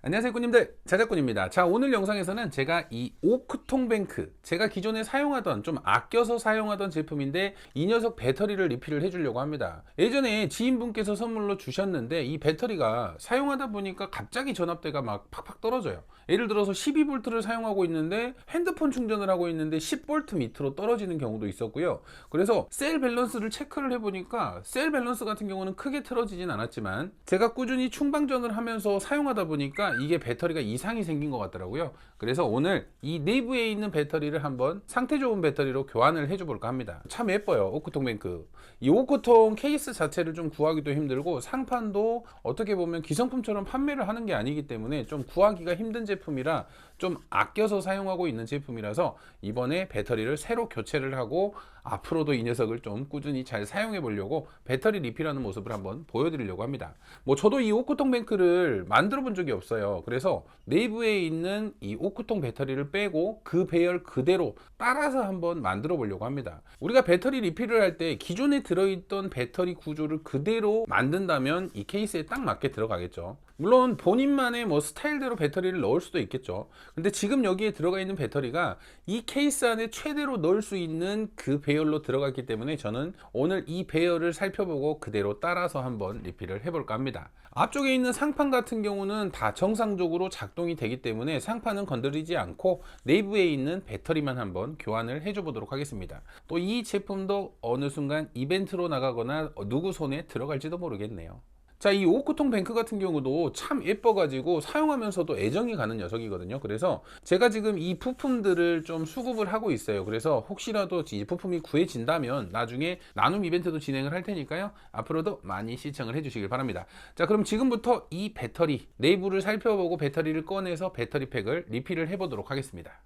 안녕하세요 꾸님들, 자작꾼입니다. 자, 오늘 영상에서는 제가 이 오크통뱅크, 제가 기존에 사용하던, 좀 아껴서 사용하던 제품인데 이 녀석 배터리를 리필을 해주려고 합니다. 예전에 지인분께서 선물로 주셨는데 이 배터리가 사용하다 보니까 갑자기 전압대가 막 팍팍 떨어져요. 예를 들어서 12V를 사용하고 있는데 핸드폰 충전을 하고 있는데 10V 밑으로 떨어지는 경우도 있었고요. 그래서 셀 밸런스를 체크를 해보니까 셀 밸런스 같은 경우는 크게 틀어지진 않았지만 제가 꾸준히 충방전을 하면서 사용하다 보니까 이게 배터리가 이상이 생긴 것 같더라고요. 그래서 오늘 이 내부에 있는 배터리를 한번 상태 좋은 배터리로 교환을 해줘 볼까 합니다. 참 예뻐요, 오크통뱅크. 이 오크통 케이스 자체를 좀 구하기도 힘들고 상판도 어떻게 보면 기성품처럼 판매를 하는 게 아니기 때문에 좀 구하기가 힘든 제품이라 좀 아껴서 사용하고 있는 제품이라서 이번에 배터리를 새로 교체를 하고 앞으로도 이 녀석을 좀 꾸준히 잘 사용해 보려고 배터리 리필하는 모습을 한번 보여드리려고 합니다. 뭐 저도 이 오크통뱅크를 만들어 본 적이 없어요. 그래서 내부에 있는 이 오크통 배터리를 빼고 그 배열 그대로 따라서 한번 만들어 보려고 합니다. 우리가 배터리 리필을 할 때 기존에 들어있던 배터리 구조를 그대로 만든다면 이 케이스에 딱 맞게 들어가겠죠. 물론 본인만의 뭐 스타일대로 배터리를 넣을 수도 있겠죠. 근데 지금 여기에 들어가 있는 배터리가 이 케이스 안에 최대로 넣을 수 있는 그 배열로 들어갔기 때문에 저는 오늘 이 배열을 살펴보고 그대로 따라서 한번 리필을 해볼까 합니다. 앞쪽에 있는 상판 같은 경우는 다 정상적으로 작동이 되기 때문에 상판은 건드리지 않고 내부에 있는 배터리만 한번 교환을 해줘 보도록 하겠습니다. 또 이 제품도 어느 순간 이벤트로 나가거나 누구 손에 들어갈지도 모르겠네요. 자, 이 오크통뱅크 같은 경우도 참 예뻐가지고 사용하면서도 애정이 가는 녀석이거든요. 그래서 제가 지금 이 부품들을 좀 수급을 하고 있어요. 그래서 혹시라도 이 부품이 구해진다면 나중에 나눔 이벤트도 진행을 할 테니까요. 앞으로도 많이 시청을 해주시길 바랍니다. 자, 그럼 지금부터 이 배터리 내부를 살펴보고 배터리를 꺼내서 배터리팩을 리필을 해보도록 하겠습니다.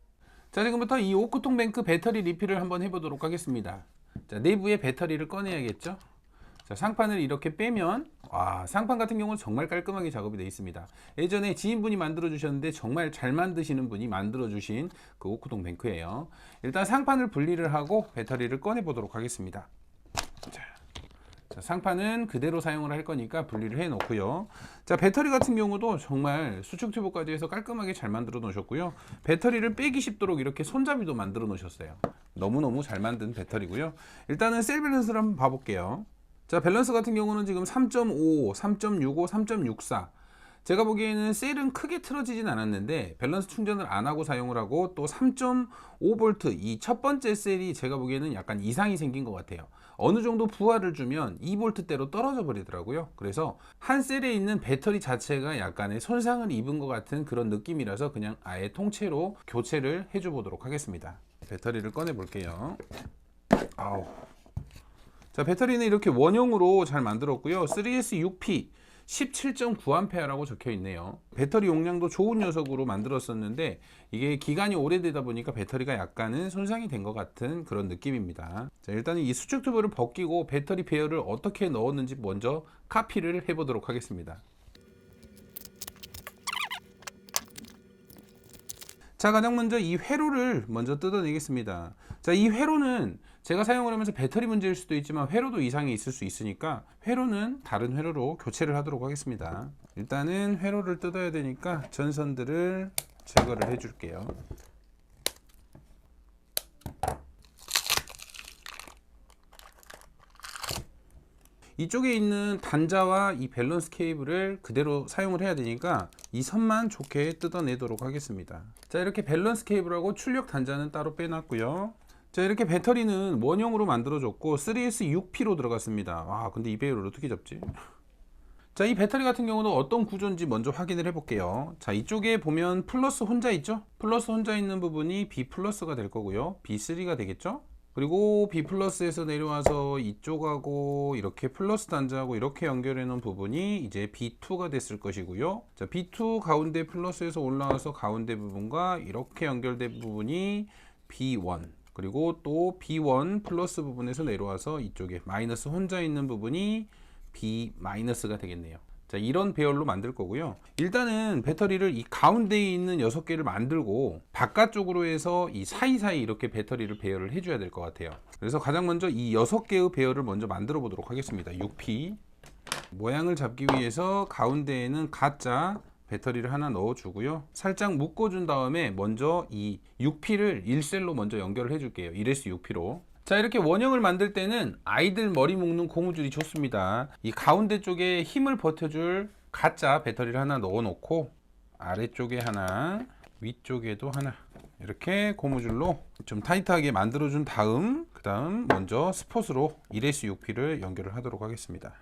자, 지금부터 이 오크통뱅크 배터리 리필을 한번 해보도록 하겠습니다. 자, 내부의 배터리를 꺼내야겠죠. 자, 상판을 이렇게 빼면 상판 같은 경우는 정말 깔끔하게 작업이 되어 있습니다. 예전에 지인분이 만들어 주셨는데 정말 잘 만드시는 분이 만들어 주신 그 오크통뱅크예요. 일단 상판을 분리를 하고 배터리를 꺼내 보도록 하겠습니다. 자, 상판은 그대로 사용을 할 거니까 분리를 해 놓고요. 자, 배터리 같은 경우도 정말 수축 튜브까지 해서 깔끔하게 잘 만들어 놓으셨고요. 배터리를 빼기 쉽도록 이렇게 손잡이도 만들어 놓으셨어요. 너무너무 잘 만든 배터리고요. 일단은 셀 밸런스를 한번 봐볼게요. 자, 밸런스 같은 경우는 지금 3.55, 3.65, 3.64. 제가 보기에는 셀은 크게 틀어지진 않았는데 밸런스 충전을 안 하고 사용을 하고 또 3.5V 이 첫 번째 셀이 제가 보기에는 약간 이상이 생긴 것 같아요. 어느 정도 부하를 주면 2V대로 떨어져 버리더라고요. 그래서 한 셀에 있는 배터리 자체가 약간의 손상을 입은 것 같은 그런 느낌이라서 그냥 아예 통째로 교체를 해줘 보도록 하겠습니다. 배터리를 꺼내 볼게요. 자, 배터리는 이렇게 원형으로 잘 만들었고요. 3S6P 17.9A라고 적혀 있네요. 배터리 용량도 좋은 녀석으로 만들었었는데 이게 기간이 오래되다 보니까 배터리가 약간은 손상이 된 것 같은 그런 느낌입니다. 자, 일단은 이 수축 튜브를 벗기고 배터리 배열을 어떻게 넣었는지 먼저 카피를 해보도록 하겠습니다. 자, 가장 먼저 이 회로를 먼저 뜯어내겠습니다. 자, 이 회로는 제가 사용을 하면서 배터리 문제일 수도 있지만 회로도 이상이 있을 수 있으니까 회로는 다른 회로로 교체를 하도록 하겠습니다. 일단은 회로를 뜯어야 되니까 전선들을 제거를 해 줄게요. 이쪽에 있는 단자와 이 밸런스 케이블을 그대로 사용을 해야 되니까 이 선만 좋게 뜯어내도록 하겠습니다. 자, 이렇게 밸런스 케이블하고 출력 단자는 따로 빼놨고요. 자, 이렇게 배터리는 원형으로 만들어졌고 3S6P로 들어갔습니다. 근데 이 배열을 어떻게 잡지? 자, 이 배터리 같은 경우는 어떤 구조인지 먼저 확인을 해 볼게요. 자, 이쪽에 보면 플러스 혼자 있죠? 플러스 혼자 있는 부분이 B 플러스가 될 거고요. B3가 되겠죠? 그리고 B 플러스에서 내려와서 이쪽하고 이렇게 플러스 단자하고 이렇게 연결해 놓은 부분이 이제 B2가 됐을 것이고요. 자, B2 가운데 플러스에서 올라와서 가운데 부분과 이렇게 연결된 부분이 B1. 그리고 또 B1 플러스 부분에서 내려와서 이쪽에 마이너스 혼자 있는 부분이 B 마이너스가 되겠네요. 자, 이런 배열로 만들 거고요. 일단은 배터리를 이 가운데에 있는 6개를 만들고 바깥쪽으로 해서 이 사이사이 이렇게 배터리를 배열을 해줘야 될 것 같아요. 그래서 가장 먼저 이 6개의 배열을 먼저 만들어 보도록 하겠습니다. 6P 모양을 잡기 위해서 가운데에는 가짜 배터리를 하나 넣어 주고요. 살짝 묶어 준 다음에 먼저 이 6P를 1셀로 먼저 연결을 해 줄게요. 1S6P로. 자, 이렇게 원형을 만들 때는 아이들 머리 묶는 고무줄이 좋습니다. 이 가운데 쪽에 힘을 버텨줄 가짜 배터리를 하나 넣어 놓고 아래쪽에 하나, 위쪽에도 하나, 이렇게 고무줄로 좀 타이트하게 만들어 준 다음, 그 다음 먼저 스폿으로 1S6P를 연결을 하도록 하겠습니다.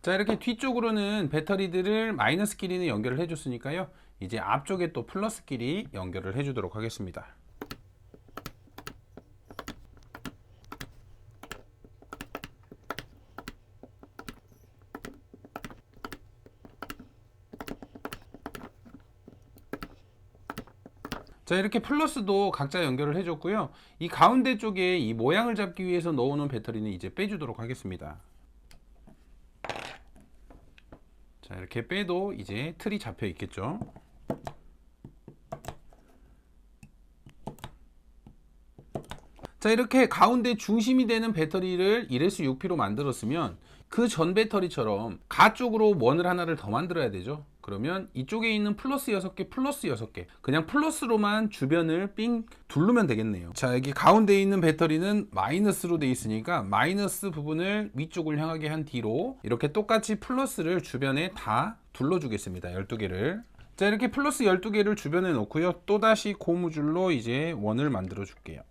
자, 이렇게 뒤쪽으로는 배터리들을 마이너스 끼리는 연결을 해줬으니까요. 이제 앞쪽에 또 플러스 끼리 연결을 해주도록 하겠습니다. 자, 이렇게 플러스도 각자 연결을 해줬고요. 이 가운데 쪽에 이 모양을 잡기 위해서 넣어놓은 배터리는 이제 빼주도록 하겠습니다. 자, 이렇게 빼도 이제 틀이 잡혀 있겠죠. 자, 이렇게 가운데 중심이 되는 배터리를 1S6P로 만들었으면 그 전 배터리처럼 가쪽으로 원을 하나를 더 만들어야 되죠. 그러면 이쪽에 있는 플러스 6개, 플러스 6개, 그냥 플러스로만 주변을 삥 두르면 되겠네요. 자, 여기 가운데 있는 배터리는 마이너스로 되어 있으니까 마이너스 부분을 위쪽을 향하게 한 뒤로 이렇게 똑같이 플러스를 주변에 다 둘러주겠습니다. 12개를. 자, 이렇게 플러스 12개를 주변에 놓고요. 또다시 고무줄로 이제 원을 만들어 줄게요.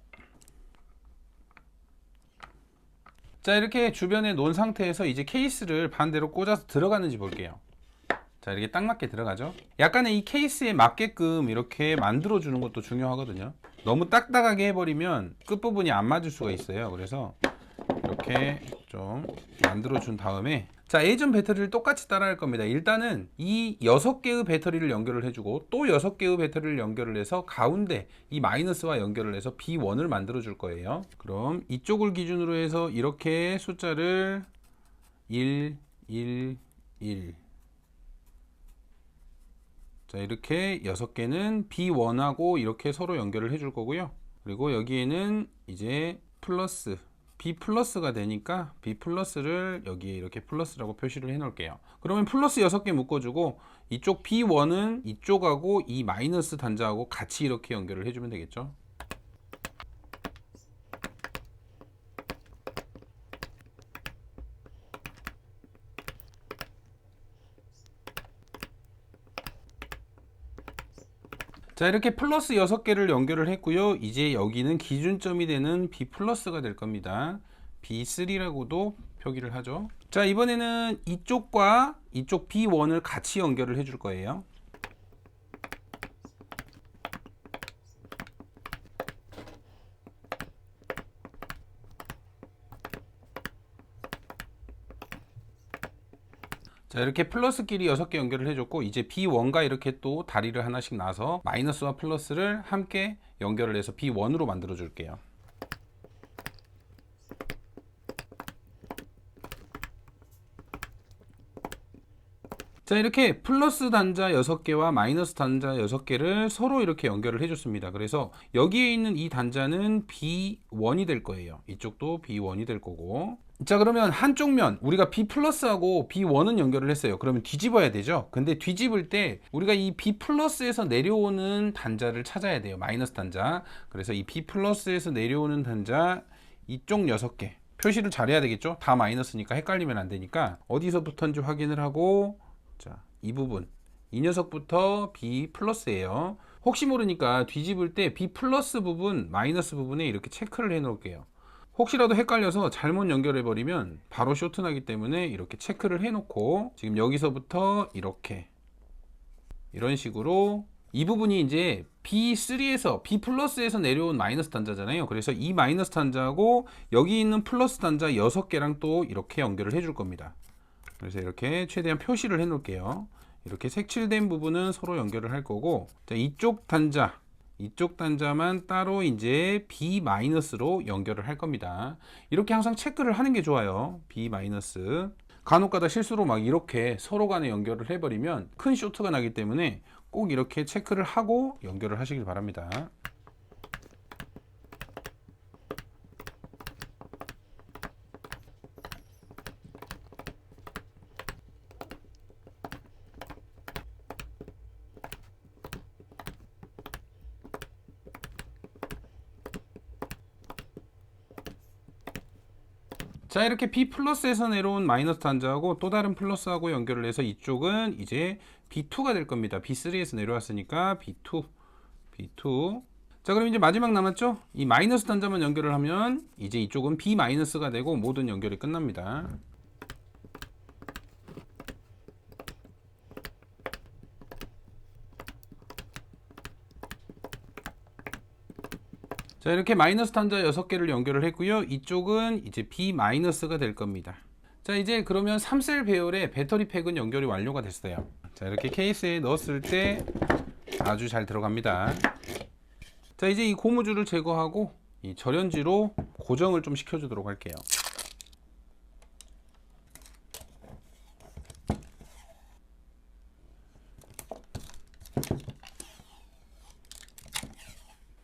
자, 이렇게 주변에 놓은 상태에서 이제 케이스를 반대로 꽂아서 들어가는지 볼게요. 자, 이렇게 딱 맞게 들어가죠. 약간의 이 케이스에 맞게끔 이렇게 만들어 주는 것도 중요하거든요. 너무 딱딱하게 해버리면 끝부분이 안 맞을 수가 있어요. 그래서 이렇게 좀 만들어 준 다음에, 자, 예전 배터리를 똑같이 따라 할 겁니다. 일단은 이 6개의 배터리를 연결을 해주고 또 6개의 배터리를 연결을 해서 가운데 이 마이너스와 연결을 해서 B1을 만들어 줄 거예요. 그럼 이쪽을 기준으로 해서 이렇게 숫자를 1, 1, 1. 자, 이렇게 6개는 B1하고 이렇게 서로 연결을 해줄 거고요. 그리고 여기에는 이제 플러스 B 플러스가 되니까 B 플러스를 여기에 이렇게 플러스라고 표시를 해 놓을게요. 그러면 플러스 6개 묶어주고 이쪽 B1은 이쪽하고 이 마이너스 단자하고 같이 이렇게 연결을 해주면 되겠죠. 자, 이렇게 플러스 6개를 연결을 했고요. 이제 여기는 기준점이 되는 B 플러스가 될 겁니다. B3라고도 표기를 하죠. 자, 이번에는 이쪽과 이쪽 B1을 같이 연결을 해줄 거예요. 자, 이렇게 플러스끼리 6개 연결을 해줬고 이제 B1과 이렇게 또 다리를 하나씩 놔서 마이너스와 플러스를 함께 연결을 해서 B1으로 만들어 줄게요. 자, 이렇게 플러스 단자 6개와 마이너스 단자 6개를 서로 이렇게 연결을 해줬습니다. 그래서 여기에 있는 이 단자는 B1이 될 거예요. 이쪽도 B1이 될 거고. 자, 그러면 한쪽 면 우리가 B 플러스하고 B1은 연결을 했어요. 그러면 뒤집어야 되죠. 근데 뒤집을 때 우리가 이 B 플러스에서 내려오는 단자를 찾아야 돼요. 마이너스 단자. 그래서 이 B 플러스에서 내려오는 단자 이쪽 6개 표시를 잘해야 되겠죠. 다 마이너스니까 헷갈리면 안 되니까 어디서부터인지 확인을 하고, 자, 이 부분, 이 녀석부터 B 플러스예요. 혹시 모르니까 뒤집을 때 B 플러스 부분, 마이너스 부분에 이렇게 체크를 해 놓을게요. 혹시라도 헷갈려서 잘못 연결해 버리면 바로 쇼트 나기 때문에 이렇게 체크를 해 놓고, 지금 여기서부터 이렇게 이런 식으로 이 부분이 이제 B3에서 B 플러스에서 내려온 마이너스 단자잖아요. 그래서 이 마이너스 단자하고 여기 있는 플러스 단자 6개랑 또 이렇게 연결을 해줄 겁니다. 그래서 이렇게 최대한 표시를 해 놓을게요. 이렇게 색칠된 부분은 서로 연결을 할 거고, 자, 이쪽 단자만 따로 이제 B-로 연결을 할 겁니다. 이렇게 항상 체크를 하는 게 좋아요. B-. 간혹가다 실수로 막 이렇게 서로 간에 연결을 해버리면 큰 쇼트가 나기 때문에 꼭 이렇게 체크를 하고 연결을 하시길 바랍니다. 자, 이렇게 B 플러스에서 내려온 마이너스 단자하고 또 다른 플러스하고 연결을 해서 이쪽은 이제 B2가 될 겁니다. B3에서 내려왔으니까 B2. 자, 그럼 이제 마지막 남았죠? 이 마이너스 단자만 연결을 하면 이제 이쪽은 B-가 되고 모든 연결이 끝납니다. 자, 이렇게 마이너스 단자 6개를 연결을 했고요. 이쪽은 이제 B-가 될 겁니다. 자, 이제 그러면 3셀 배열의 배터리 팩은 연결이 완료가 됐어요. 자, 이렇게 케이스에 넣었을 때 아주 잘 들어갑니다. 자, 이제 이 고무줄을 제거하고 이 절연지로 고정을 좀 시켜주도록 할게요.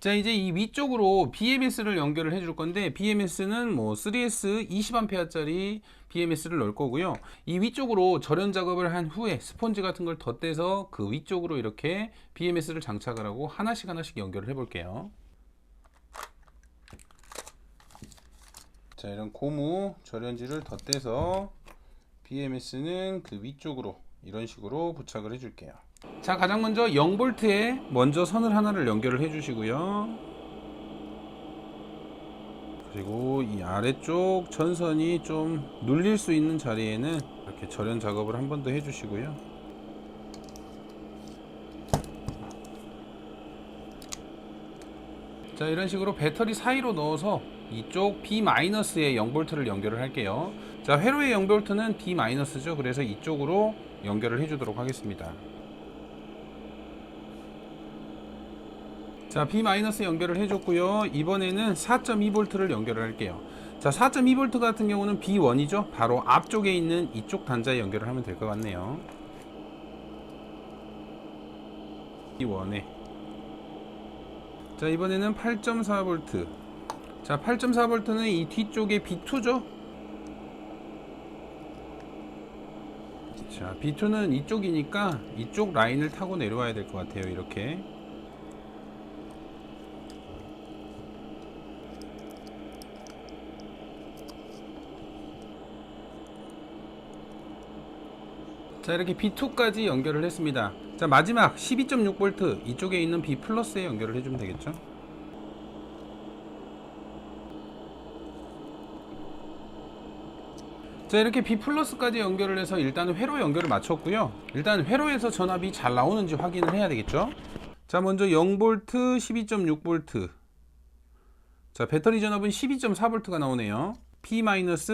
자, 이제 이 위쪽으로 BMS를 연결을 해줄 건데, BMS는 뭐 3S 20A짜리 BMS를 넣을 거고요. 이 위쪽으로 절연 작업을 한 후에 스펀지 같은 걸 덧대서 그 위쪽으로 이렇게 BMS를 장착을 하고 하나씩 연결을 해 볼게요. 자, 이런 고무 절연지를 덧대서 BMS는 그 위쪽으로 이런 식으로 부착을 해 줄게요. 자, 가장 먼저 0V에 먼저 선을 하나를 연결을 해 주시고요. 그리고 이 아래쪽 전선이 좀 눌릴 수 있는 자리에는 이렇게 절연 작업을 한 번 더 해 주시고요. 자, 이런 식으로 배터리 사이로 넣어서 이쪽 B-에 0V를 연결을 할게요. 자, 회로의 0V는 B-죠. 그래서 이쪽으로 연결을 해 주도록 하겠습니다. 자, B- 연결을 해줬고요. 이번에는 4.2V를 연결을 할게요. 자, 4.2V 같은 경우는 B1이죠. 바로 앞쪽에 있는 이쪽 단자에 연결을 하면 될 것 같네요. B1에. 자, 이번에는 8.4V. 자, 8.4V는 이 뒤쪽에 B2죠. 자, B2는 이쪽이니까 이쪽 라인을 타고 내려와야 될 것 같아요. 이렇게. 자, 이렇게 B2까지 연결을 했습니다. 자, 마지막 12.6V 이쪽에 있는 B 플러스에 연결을 해주면 되겠죠. 자, 이렇게 B 플러스까지 연결을 해서 일단은 회로 연결을 마쳤고요. 일단 회로에서 전압이 잘 나오는지 확인을 해야 되겠죠. 자, 먼저 0V, 12.6V. 자, 배터리 전압은 12.4V가 나오네요. P-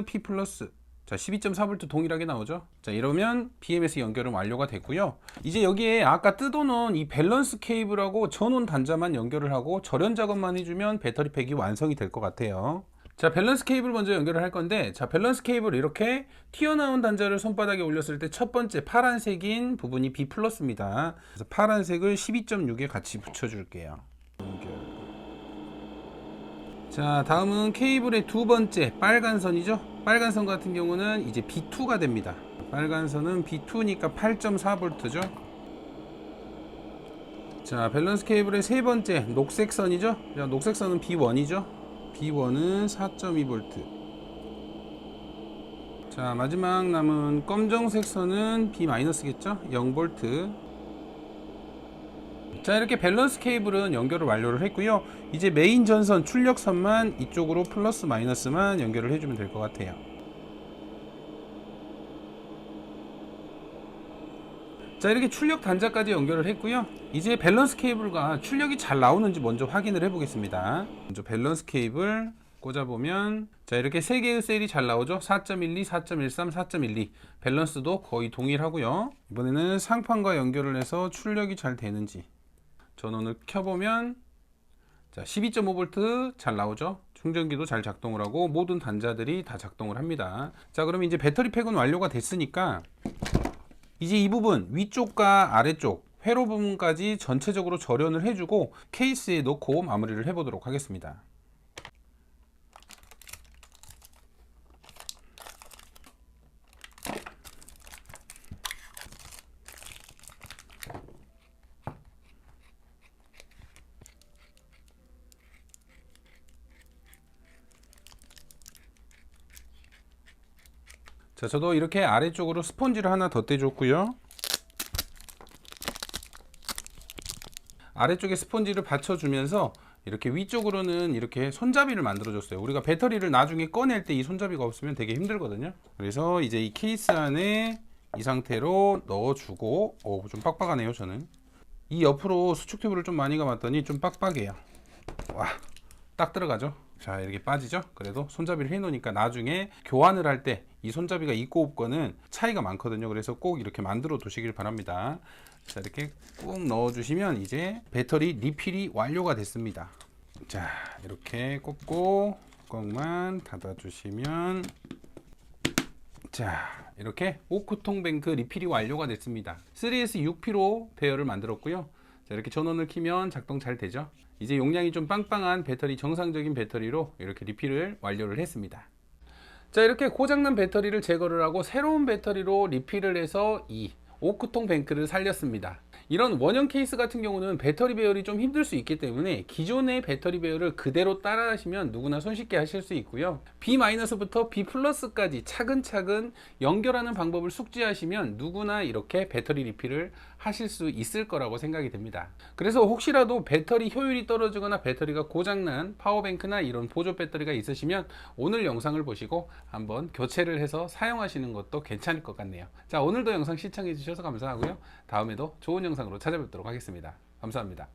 P 플러스. 자, 12.4V 동일하게 나오죠. 자, 이러면 BMS 연결은 완료가 됐고요. 이제 여기에 아까 뜯어놓은 이 밸런스 케이블하고 전원 단자만 연결을 하고 절연 작업만 해주면 배터리 팩이 완성이 될 것 같아요. 자, 밸런스 케이블 먼저 연결을 할 건데, 자, 밸런스 케이블 이렇게 튀어나온 단자를 손바닥에 올렸을 때 첫 번째 파란색인 부분이 B 플러스입니다. 그래서 파란색을 12.6에 같이 붙여줄게요. 자, 다음은 케이블의 두 번째 빨간 선이죠. 빨간 선 같은 경우는 이제 B2가 됩니다. 빨간 선은 B2니까 8.4V죠. 자, 밸런스 케이블의 세 번째 녹색 선이죠. 자, 녹색 선은 B1이죠. B1은 4.2V. 자, 마지막 남은 검정색 선은 B-겠죠. 0V. 자, 이렇게 밸런스 케이블은 연결을 완료를 했고요. 이제 메인 전선 출력선만 이쪽으로 플러스 마이너스만 연결을 해주면 될 것 같아요. 자, 이렇게 출력 단자까지 연결을 했고요. 이제 밸런스 케이블과 출력이 잘 나오는지 먼저 확인을 해 보겠습니다. 먼저 밸런스 케이블 꽂아보면 자 이렇게 3개의 셀이 잘 나오죠. 4.12, 4.13, 4.12 밸런스도 거의 동일하고요. 이번에는 상판과 연결을 해서 출력이 잘 되는지 전원을 켜보면 자 12.5V 잘 나오죠. 충전기도 잘 작동을 하고 모든 단자들이 다 작동을 합니다. 자 그럼 이제 배터리 팩은 완료가 됐으니까 이제 이 부분 위쪽과 아래쪽 회로 부분까지 전체적으로 절연을 해주고 케이스에 넣고 마무리를 해보도록 하겠습니다. 자, 저도 이렇게 아래쪽으로 스펀지를 하나 덧대줬고요. 아래쪽에 스펀지를 받쳐주면서 이렇게 위쪽으로는 이렇게 손잡이를 만들어줬어요. 우리가 배터리를 나중에 꺼낼 때 이 손잡이가 없으면 되게 힘들거든요. 그래서 이제 이 케이스 안에 이 상태로 넣어주고, 좀 빡빡하네요, 저는. 이 옆으로 수축 튜브를 좀 많이 감았더니 좀 빡빡해요. 와, 딱 들어가죠. 자, 이렇게 빠지죠. 그래도 손잡이를 해놓으니까 나중에 교환을 할 때 이 손잡이가 있고 없고는 차이가 많거든요. 그래서 꼭 이렇게 만들어 두시길 바랍니다. 자, 이렇게 꾹 넣어주시면 이제 배터리 리필이 완료가 됐습니다. 자, 이렇게 꽂고 뚜껑만 닫아주시면 자, 이렇게 오크통뱅크 리필이 완료가 됐습니다. 3S 6P로 배열을 만들었고요. 자, 이렇게 전원을 키면 작동 잘 되죠. 이제 용량이 좀 빵빵한 배터리, 정상적인 배터리로 이렇게 리필을 완료를 했습니다. 자, 이렇게 고장난 배터리를 제거를 하고 새로운 배터리로 리필을 해서 이 오크통뱅크를 살렸습니다. 이런 원형 케이스 같은 경우는 배터리 배열이 좀 힘들 수 있기 때문에 기존의 배터리 배열을 그대로 따라 하시면 누구나 손쉽게 하실 수 있고요. B-부터 B+까지 차근차근 연결하는 방법을 숙지하시면 누구나 이렇게 배터리 리필을 하실 수 있을 거라고 생각이 됩니다. 그래서 혹시라도 배터리 효율이 떨어지거나 배터리가 고장난 파워뱅크나 이런 보조 배터리가 있으시면 오늘 영상을 보시고 한번 교체를 해서 사용하시는 것도 괜찮을 것 같네요. 자, 오늘도 영상 시청해 주셔서 감사하고요. 다음에도 좋은 영상으로 찾아뵙도록 하겠습니다. 감사합니다.